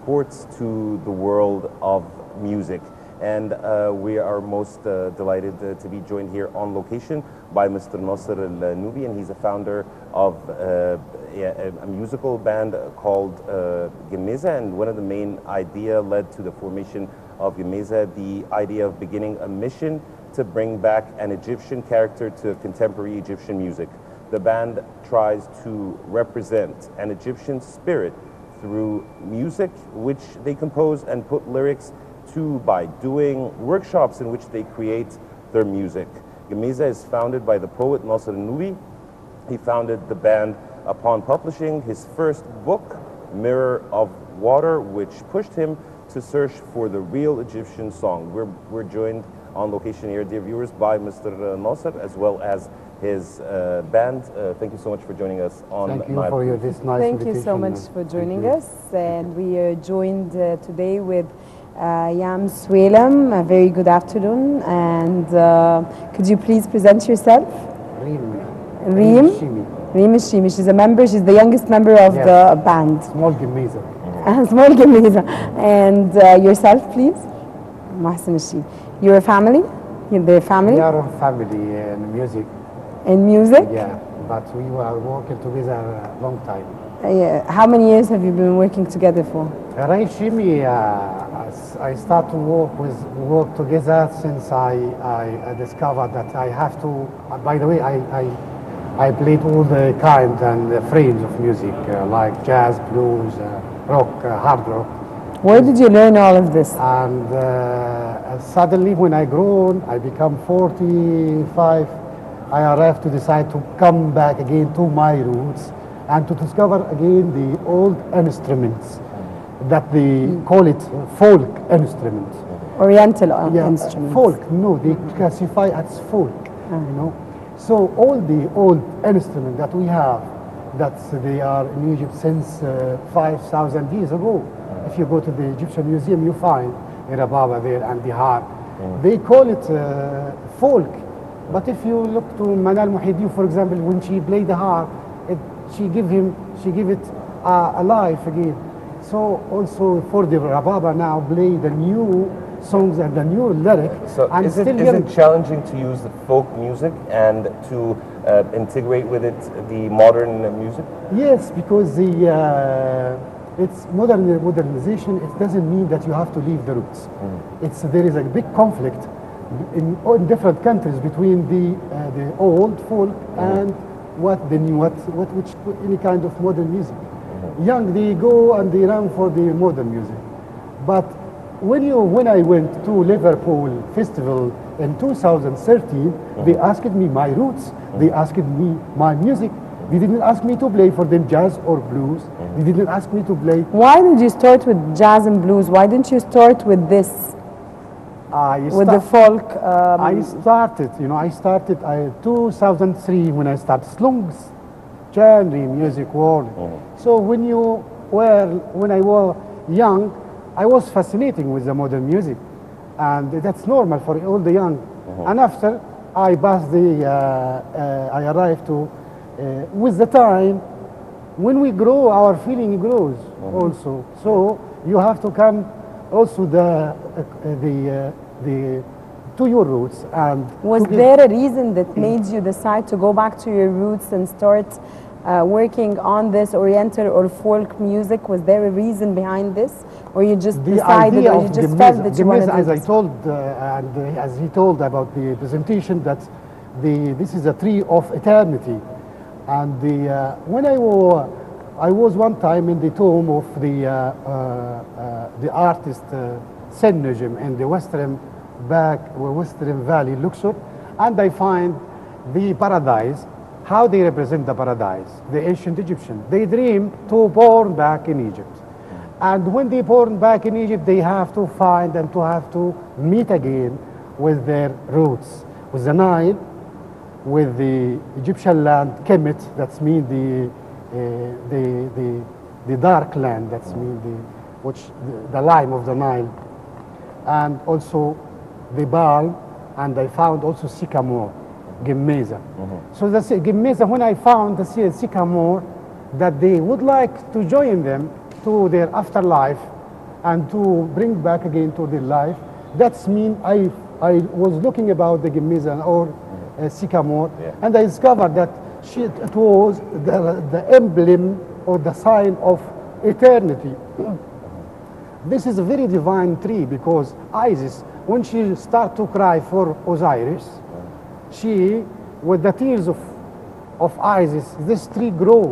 exports to the world of music. And we are most delighted to be joined here on location by Mr. Nasser Nubi, and he's a founder of a musical band called Gemeza. And one of the main idea led to the formation of Gemeza, the idea of beginning a mission to bring back an Egyptian character to contemporary Egyptian music. The band tries to represent an Egyptian spirit through music, which they compose and put lyrics to by doing workshops in which they create their music. Gemeza is founded by the poet Nasser Nubi. He founded the band upon publishing his first book, Mirror of Water, which pushed him to search for the real Egyptian song. We're joined on location here, dear viewers, by Mr. Nasser as well as his band. Thank you so much for joining us on Thank you Nile. for this nice Thank invitation. you so much for joining us. And we are joined today with Yam Swelam. A very good afternoon. And could you please present yourself? Reem Shimi. She's a member. She's the youngest member of the band. Small Gemeza. Small Gemeza. And yourself, please? Mohsen Shimi. You're a family? You're their family? We are a family in music. In music? Yeah, but we were working together a long time. How many years have you been working together for? Ray Shimi, I start to work together since I discovered that I have to. By the way, I played all the kind and the frames of music like jazz, blues, rock, hard rock. Where did you learn all of this? And suddenly, when I grown, I become 45. I arrived to decide to come back again to my roots and to discover again the old instruments that they call it folk instruments. Oriental instruments. Folk, no, they classify as folk, you know. So all the old instruments that we have, that they are in Egypt since 5,000 years ago. If you go to the Egyptian Museum, you find the rababa there and the harp. They call it folk. But if you look to Manal Muhyiddin, for example, when she played the harp, she give it a life again. So also for the rababa now play the new songs and the new lyric. So and is it challenging to use the folk music and to integrate with it the modern music? Yes, because it's modernization. It doesn't mean that you have to leave the roots. There is a big conflict in different countries between the old folk and the new, which any kind of modern music. Young, they go and they run for the modern music. But when I went to Liverpool Festival in 2013, they asked me my roots. They asked me my music. They didn't ask me to play for them jazz or blues. They didn't ask me to play. Why did you start with jazz and blues? Why didn't you start with this? With the folk? I started in 2003 when I started Slung's genre music world. So when I was young, I was fascinating with the modern music, and that's normal for all the young. And after I passed I arrived to, with the time, when we grow, our feeling grows also. So you have to come also to your roots. And was there a reason that made you decide to go back to your roots and start working on this Oriental or folk music? Was there a reason behind this, or you just decided, or you just felt that you wanted to do this? As I told, and as he told about the presentation, that this is a tree of eternity. And when I was one time in the tomb of the artist Sen Najm in the Western Valley, Luxor, and I find the paradise, how they represent the paradise, the ancient Egyptian. They dream to born back in Egypt. And when they born back in Egypt, they have to find and to have to meet again with their roots, with the Nile, with the Egyptian land, Kemet, that's mean the dark land, that's mean the lime of the Nile, and also the palm, and I found also sycamore, Gemeza. So the Gemeza, when I found the sycamore, that they would like to join them to their afterlife, and to bring back again to their life. That's mean I was looking about the Gemizan or sycamore, and I discovered that it was the emblem or the sign of eternity. This is a very divine tree because Isis, when she started to cry for Osiris, she, with the tears of Isis, this tree grew.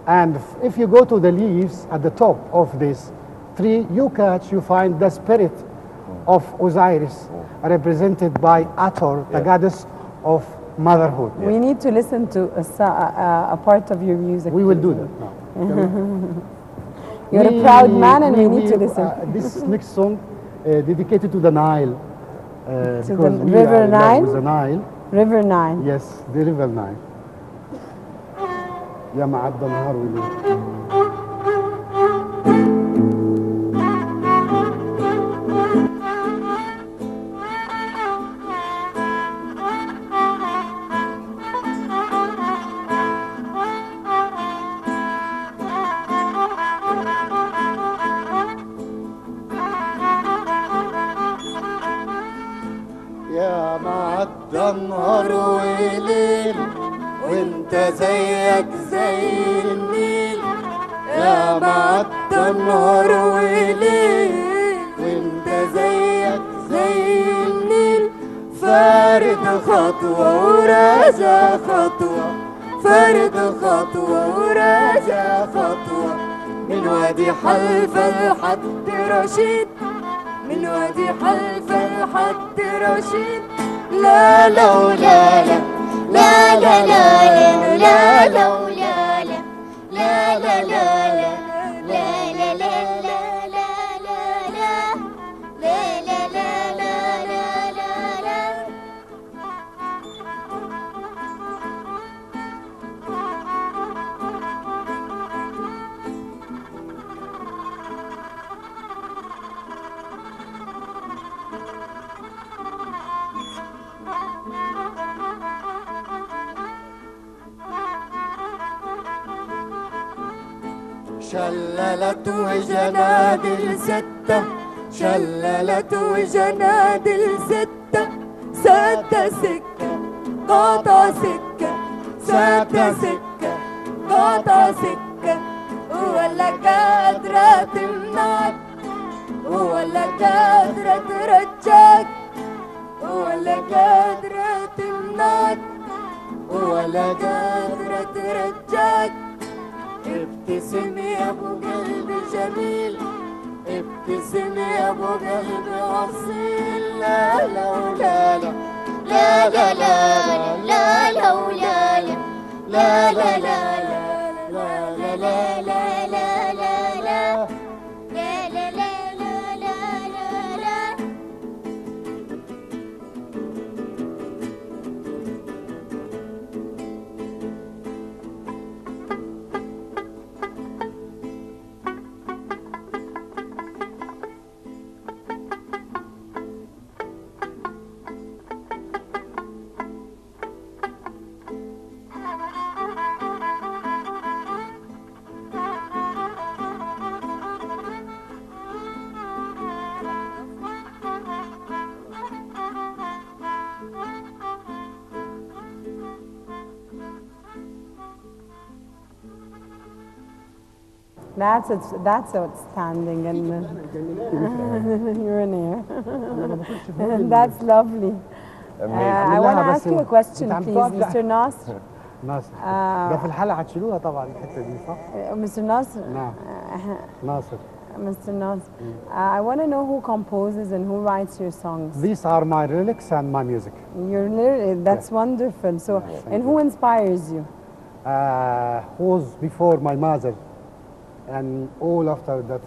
And if you go to the leaves at the top of this tree, you find the spirit of Osiris, represented by Hathor, the goddess of motherhood. We need to listen to a part of your music. We will do that now. You're a proud man, and we need to listen. This next song dedicated to the Nile. To the River Nile? With the Nile. River Nile. Yes, the River Nile. يا معدى نهار وليل. يا معدى نهار وليل وانت زيك زي النيل. يا معدى نهار وليل وانت زيك زي النيل. فارد خطوة وراجع خطوة، فارد خطوة وراجع خطوة، من وادي حلفة لحد رشيد، من وادي حلفة لحد رشيد. لا لا ولا لا لا لا لا لا لا لا لا لا لا لا لا شللت وجنادل ستة، شللت وجنادل ستة، ستة سكة قاطع سكة، ستة سكة قاطع سكة. ولا قادرة تمنعك ولا قادرة ترجعك، ولا قادرة تمنعك ولا قادرة ترجعك. ابتسم يا ابو قلب جميل، ابتسم يا ابو قلب اصيل. لا لا ولا لا لا لا لا لا لا ولا لا لا لا لا لا لا لا لا لا لا That's outstanding, and you're in here. That's lovely. I want to ask you a question, please, Mr. Nasser. ناصر ده في الحلقة هتشيلوها طبعا الحتة دي صح؟ Mr. Nasser. نعم. ناصر. Mr. Nasser, I want to know who composes and who writes your songs. These are my lyrics and my music. That's wonderful. So, and who inspires you? Was before my mother, and all after that.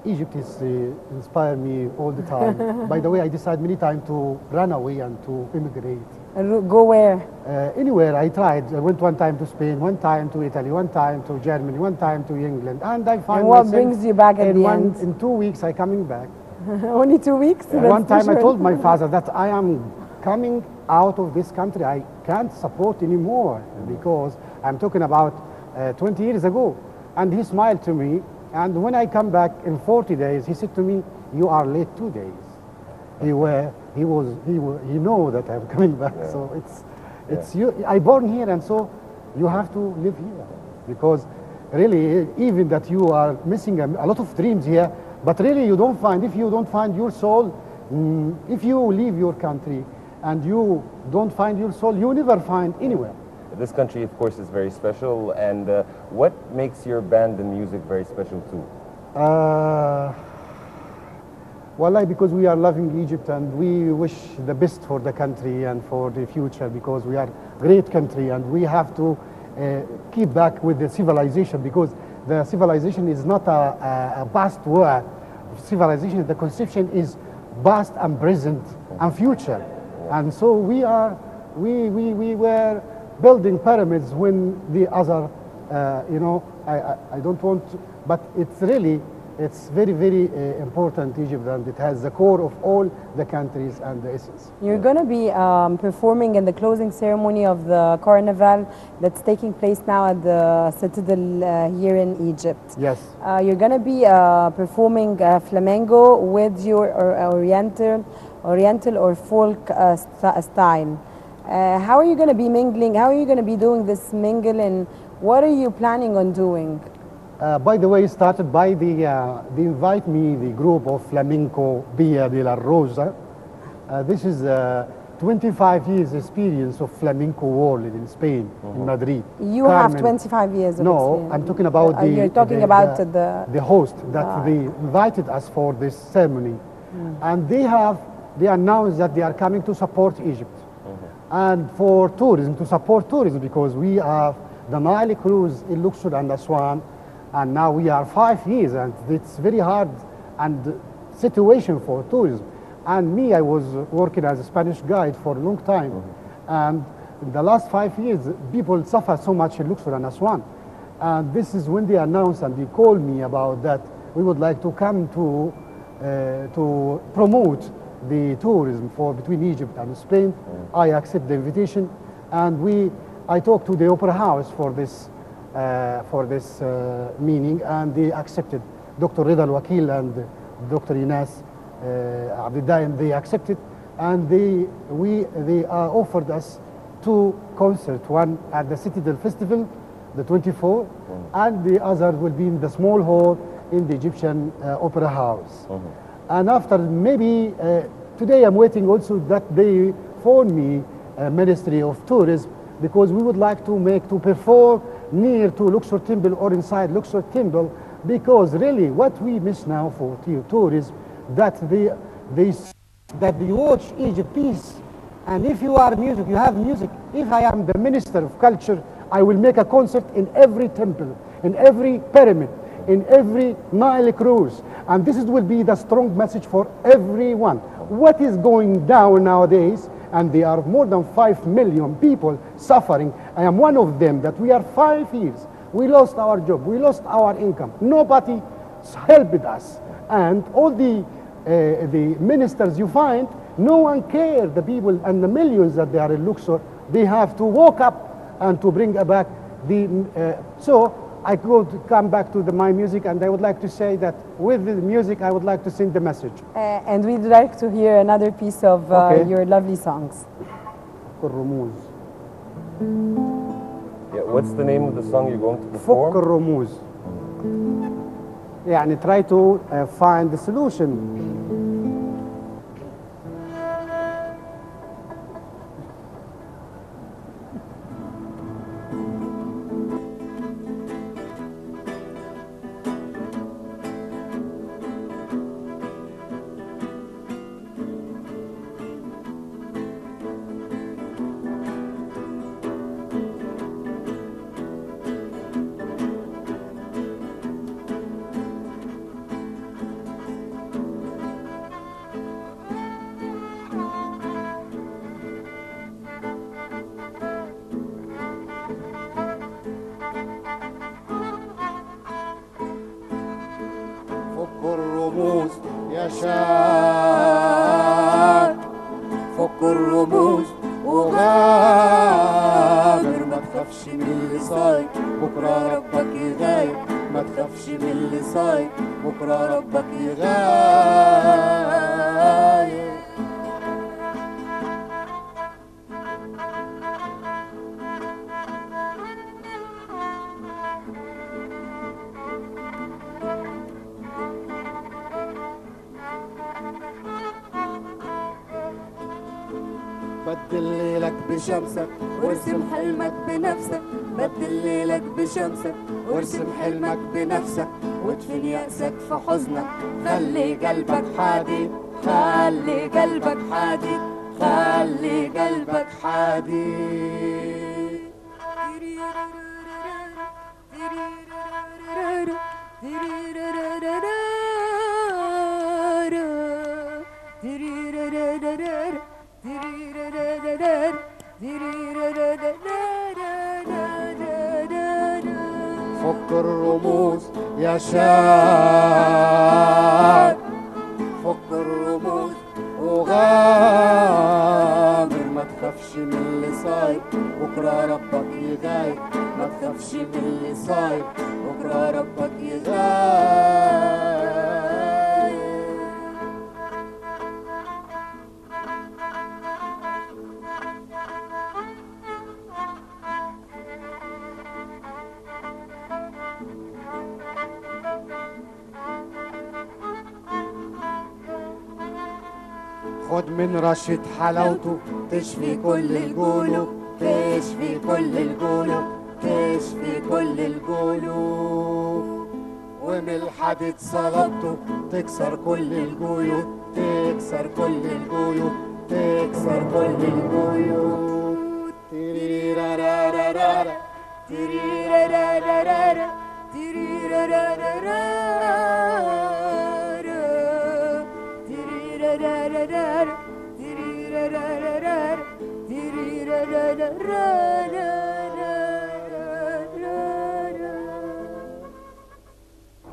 Egypt is inspire me all the time. By the way, I decided many times to run away and to immigrate. Go where? Anywhere. I tried. I went one time to Spain, one time to Italy, one time to Germany, one time to England, and I found. And what brings you back at the end? In 2 weeks, I coming back. Only 2 weeks? One time I told my father that I am coming out of this country. I can't support anymore because I'm talking about 20 years ago. And he smiled to me And when I come back in 40 days, he said to me, "You are late 2 days." He know that I'm coming back. Yeah. So it's you. I born here, and so you have to live here, because really, even that you are missing a lot of dreams here, but really you don't find, if you don't find your soul, if you leave your country and you don't find your soul, you never find anywhere. This country, of course, is very special. And what makes your band and music very special too? Wallahi, because we are loving Egypt and we wish the best for the country and for the future, because we are a great country and we have to keep back with the civilization, because the civilization is not a past word. Civilization, the conception is past and present and future. And so we were building pyramids when the other, I don't want to, but it's really, it's very, very important, Egypt, and it has the core of all the countries and the essence. You're going to be performing in the closing ceremony of the carnival that's taking place now at the Citadel here in Egypt. Yes. You're going to be performing flamenco with your oriental or folk style. How are you going to be mingling? How are you going to be doing this mingle, and what are you planning on doing? By the way, it started by they invite me, the group of Flamenco Via de la Rosa. This is 25 years experience of flamenco world in Spain, in Madrid. You have 25 years of experience. I'm talking about You're talking about the host that they invited us for this ceremony. And they announced that they are coming to support Egypt. And for tourism, to support tourism, because we have the Nile cruise in Luxor and Aswan, and now we are 5 years, and it's very hard and situation for tourism. And me, I was working as a Spanish guide for a long time, and in the last 5 years, people suffer so much in Luxor and Aswan. And this is when they announced and they called me about that we would like to come to promote the tourism for between Egypt and Spain. I accept the invitation, and I talked to the Opera House for this meaning, and they accepted. Dr. Rida Al-Wakil and Dr. Ines Abdiday, and they accepted, and they offered us 2 concerts, one at the Citadel Festival, the 24th, and the other will be in the small hall in the Egyptian Opera House. And after maybe, today I'm waiting also that they phone me, Ministry of Tourism, because we would like to perform near to Luxor Temple or inside Luxor Temple, because really what we miss now for tourism, that they watch Egypt peace. And if you are music, you have music. If I am the Minister of Culture, I will make a concert in every temple, in every pyramid, in every Nile cruise. And this will be the strong message for everyone. What is going down nowadays, and there are more than 5 million people suffering. I am one of them, that we are 5 years. We lost our job, we lost our income. Nobody helped us. And all the ministers you find, no one cares. The people and the millions that they are in Luxor, they have to walk up and to bring back the... So I could come back to my music, and I would like to say that with the music, I would like to sing the message. And we'd like to hear another piece of your lovely songs. Yeah, what's the name of the song you're going to perform? فك الرموز. يعني try to find the solution. الرموز يا شاعر، فك الرموز وغامر، ما تخافش من اللي صاير، بكره ربك يغاير، ما تخافش تخافش من اللي صاير بكرة ربك يغاير. بدل ليلك بشمسك وارسم حلمك بنفسك، بدل ليلك بشمسك وارسم حلمك بنفسك، وادفن يأسك في حزنك، خلي قلبك حديد، خلي قلبك حديد، خلي قلبك حديد. فك الرموز يا شاب، فك الرموز وغامر، ما تخافش من اللي صاير بكرة ربك يغاير، ما تخافش من اللي صاير بكرة ربك يغاير. خد من رشة حلاوته تشفي كل القلوب، تشفي كل القلوب، تشفي كل القلوب، ومن الحديد صلبته تكسر كل القيود، تكسر كل القيود، تكسر كل القيود. تيريرارارارا تيريرارارارا تيريرارارارا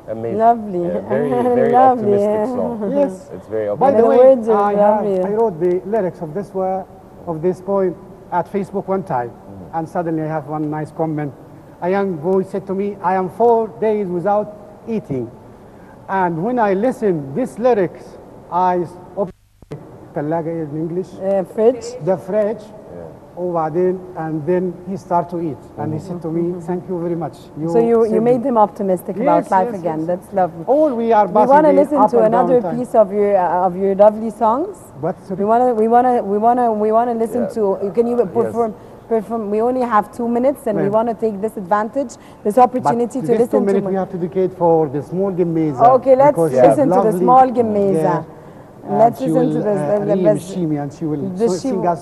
Amazing. Lovely. Yeah, very Lovely. optimistic song. Yes. It's very By optimistic. the The way, words are lovely. I wrote the lyrics of this poem at Facebook one time, and suddenly I have one nice comment. A young boy said to me, "I am 4 days without eating," and when I listened these lyrics, I opened الثلاجة in English, Fridge. the fridge, وبعدين, and then he started to eat, and he said to me, "Thank you very much." So you saved made me." him optimistic about Yes, life yes, again. yes. That's lovely. All we are We passing want to the listen up to and down another time. piece of your lovely songs. But We want to listen Yeah. to. Can you perform? Perform. We only have 2 minutes, and we Right. want to take this advantage, this opportunity to this listen 2 minutes to. we have to dedicate for the small Gemeza. Okay, let's because she listen has to the lovely- small Gemeza. Yeah. Let's And she listen to will, the Reem best. Shimi, and she will The sing she- us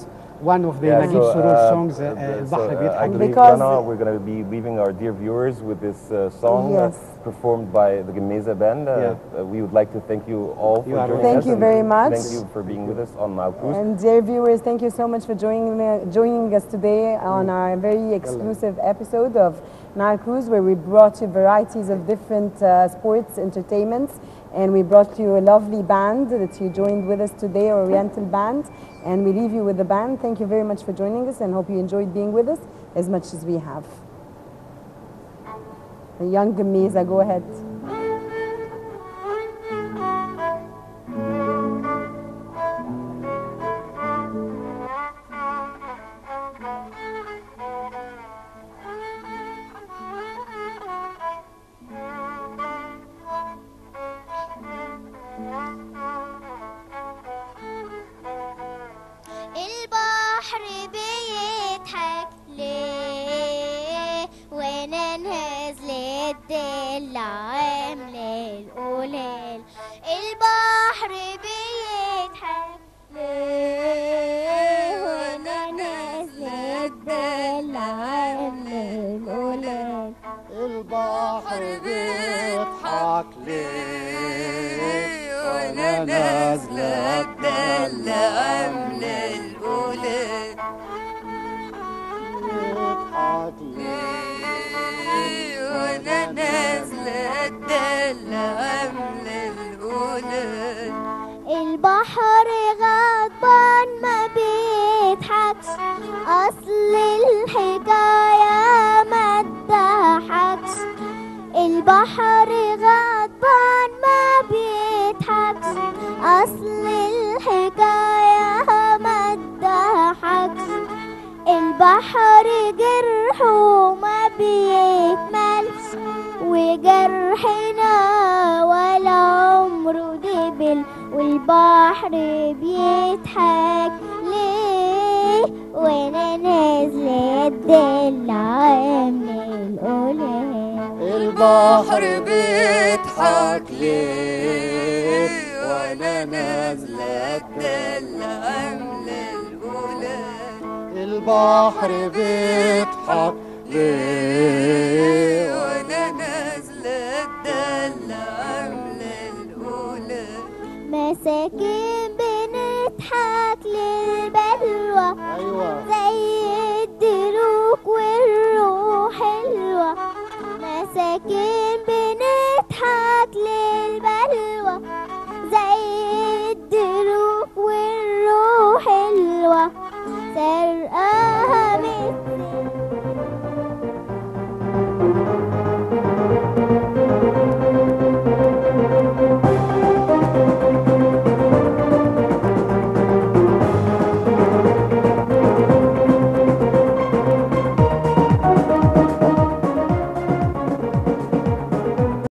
one of the Yeah, Naguib Surur songs, البحر I بيضحك. believe Because- Rana, we're going to be leaving our dear viewers with this song Yes. performed by the Gemeza band. We would like to thank you all for You are joining Thank us. you and very much. Thank you for being with us on Nile Cruise. And dear viewers, thank you so much for joining us today on our very exclusive episode of Nile Cruise, where we brought you varieties of different sports, entertainments, and we brought you a lovely band that you joined with us today, Oriental Band, and we leave you with the band. Thank you very much for joining us, and hope you enjoyed being with us as much as we have. The young Gamiza, go ahead. البحر بيضحك ليه وانا نازلة الدلع عاملة القلال. البحر بيضحك ليه وانا نازلة الدلع عاملة القلال. البحر بيضحك ليه وانا نازله الدلة عامله القلال. بيضحك ليه وانا نازله الدلة عامله القلال. البحر غضبان ما بيضحكش، اصل الحكاية ما تضحكش. البحر غضبان ما بيضحكش، أصل الحكاية ما تضحكش. البحر جرحه ما بيكملش، وجرحنا ولا عمره دبل، والبحر بيضحك ليه وانا نازله الدلع من القلال. البحر بيضحك ليه وانا نازله الدلع من القلال. البحر بيضحك ليه وانا نازله الدلع من القلال. مساكين بنضحك للبلوى، زي الدلوك والروح حلوة. مساكين بنضحك للبلوى، زي الدلوك والروح حلوة. سرقاها مثل